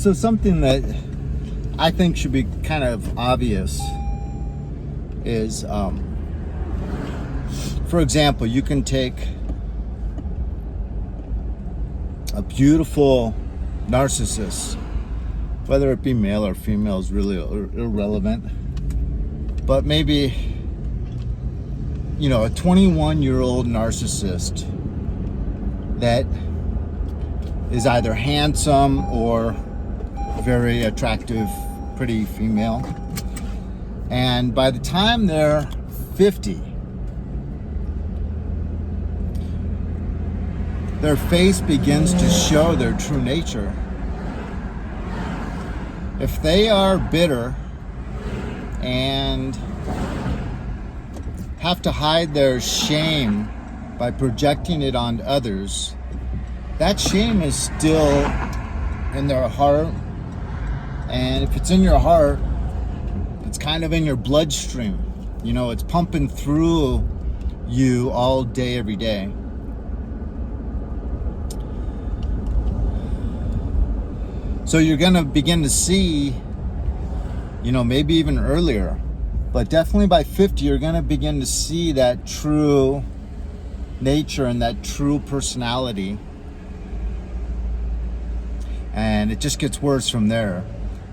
So something that I think should be kind of obvious is, for example, you can take a beautiful narcissist, whether it be male or female is really irrelevant, but maybe, a 21-year-old narcissist that is either handsome or very attractive, pretty female. And by the time they're 50, their face begins to show their true nature. If they are bitter and have to hide their shame by projecting it on others, that shame is still in their heart. And if it's in your heart, it's kind of in your bloodstream. It's pumping through you all day, every day. So you're going to begin to see, maybe even earlier, but definitely by 50, you're going to begin to see that true nature and that true personality. And it just gets worse from there.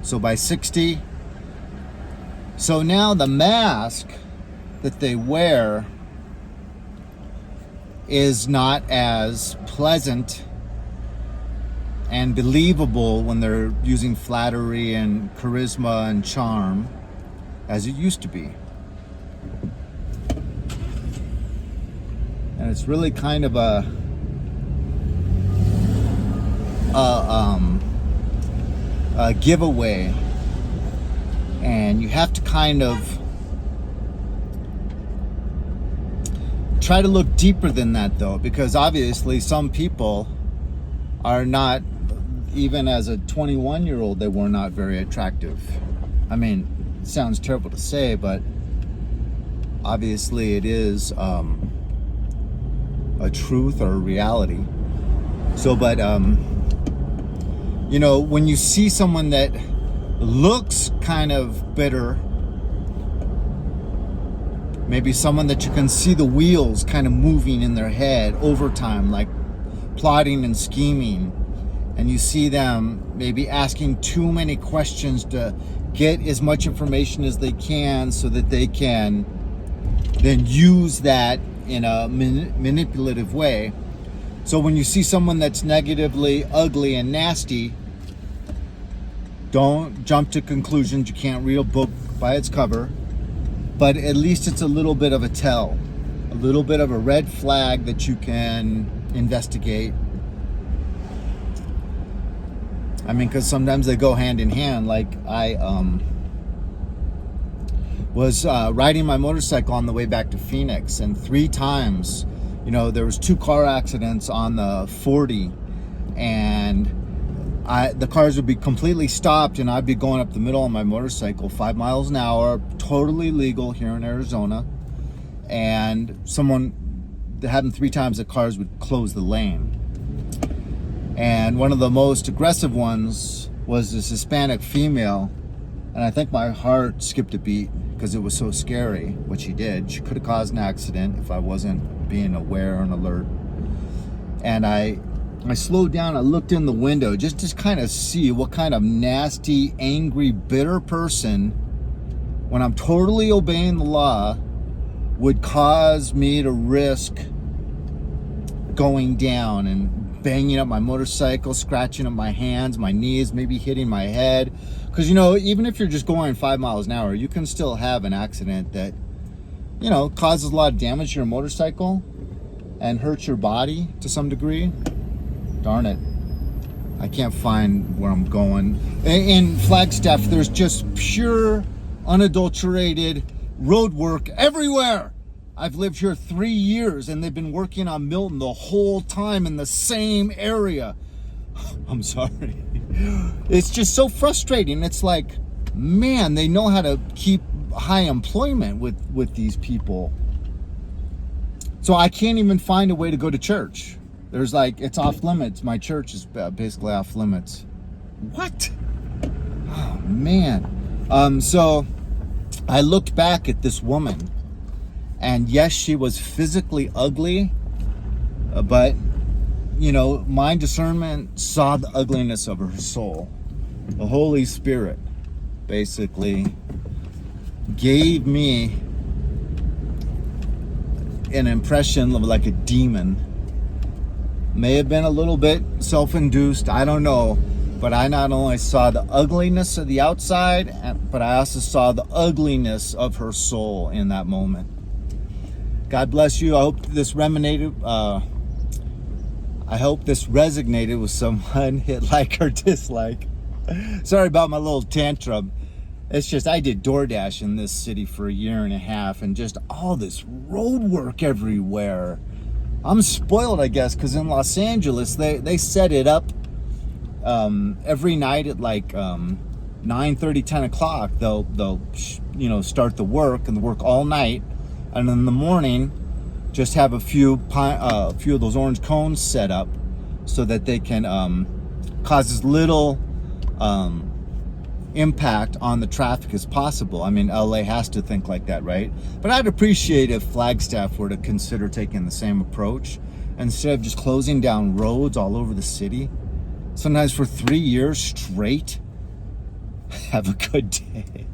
So by 60, so now the mask that they wear is not as pleasant and believable when they're using flattery and charisma and charm as it used to be. And it's really kind of a giveaway, and you have to kind of try to look deeper than that, though, because obviously some people are not, even as a 21-year-old, they were not very attractive. I mean, it sounds terrible to say, but obviously it is a truth or a reality. So, but when you see someone that looks kind of bitter, maybe someone that you can see the wheels kind of moving in their head over time, like plotting and scheming, and you see them maybe asking too many questions to get as much information as they can so that they can then use that in a manipulative way. So when you see someone that's negatively ugly and nasty, don't jump to conclusions. You can't read a book by its cover, but at least it's a little bit of a tell, a little bit of a red flag that you can investigate. I mean, because sometimes they go hand in hand. Like I was riding my motorcycle on the way back to Phoenix, and 3 times, there was 2 car accidents on the 40, and the cars would be completely stopped, and I'd be going up the middle on my motorcycle 5 miles an hour, totally legal here in Arizona. And someone that happened 3 times, the cars would close the lane. And one of the most aggressive ones was this Hispanic female, and I think my heart skipped a beat because it was so scary what she did. She could have caused an accident if I wasn't being aware and alert. And I slowed down, I looked in the window just to kind of see what kind of nasty, angry, bitter person, when I'm totally obeying the law, would cause me to risk going down and banging up my motorcycle, scratching up my hands, my knees, maybe hitting my head. Because, even if you're just going 5 miles an hour, you can still have an accident that, causes a lot of damage to your motorcycle and hurts your body to some degree. Darn it. I can't find where I'm going. In Flagstaff, there's just pure, unadulterated road work everywhere. I've lived here 3 years, and they've been working on Milton the whole time in the same area. I'm sorry. It's just so frustrating. It's like, man, they know how to keep high employment with these people. So I can't even find a way to go to church. There's it's off limits. My church is basically off limits. what? Oh man. So I looked back at this woman, and yes, she was physically ugly, but you know, my discernment saw the ugliness of her soul. The Holy Spirit basically gave me an impression of like a demon. May have been a little bit self-induced, I don't know, but I not only saw the ugliness of the outside, but I also saw the ugliness of her soul in that moment. God bless you. I hope this resonated with someone. Hit like or dislike. Sorry about my little tantrum. It's just I did DoorDash in this city for a year and a half, and just all this road work everywhere. I'm spoiled, I guess, because in Los Angeles they set it up every night at like 9:30, 10 o'clock. They'll start the work and work all night, and in the morning just have a few of those orange cones set up so that they can cause as little impact on the traffic as possible. I mean, LA has to think like that, right? But I'd appreciate if Flagstaff were to consider taking the same approach instead of just closing down roads all over the city, sometimes for 3 years straight. Have a good day.